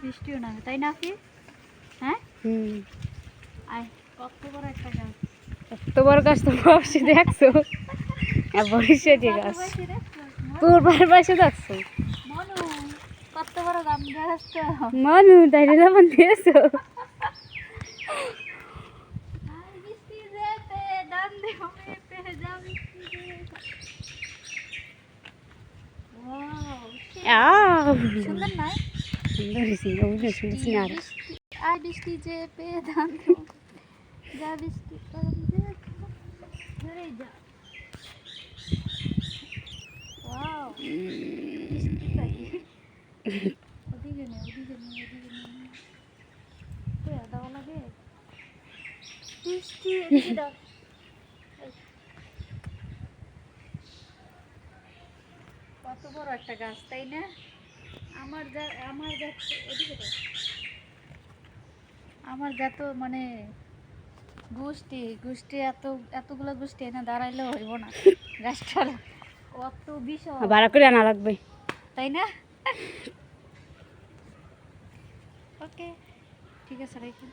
বৃষ্টিও না তাই না কি? হ্যাঁ আয় কত বড় একটা গাছ, এত বড় গাছ তো বসে দেখছো? ভবিষ্যতে গাছ তোর বাড়ির পাশে দেখছো? মনু কত বড় গাছ গাছটা। মানু তাইলে যেমন দিয়েছো বৃষ্টি যেতে ডান দিও মেপে যাও বৃষ্টি যেতে। ওয়াও সুন্দর না? সুন্দর হয়েছে, অবশ্যই সুন্দর ছিল। আর আয় বৃষ্টি যেতে ডান দিও যা বৃষ্টি ধরে যা। ওয়াও ওদিকে নে ওদিকে নে ওদিকে নে তো দাও লাগে বৃষ্টি এদিকে দাও। কত বড় একটা গাছ তাই না? আমার যা এদিকে দাও। আমার যা তো মানে গোষ্ঠী এতগুলো গোষ্ঠী না দাঁড়াইলেও হইব না গাছটার কত বিশাল ভাড়া করে আনা লাগবে তাই না? ওকে ঠিক আছে রাখি।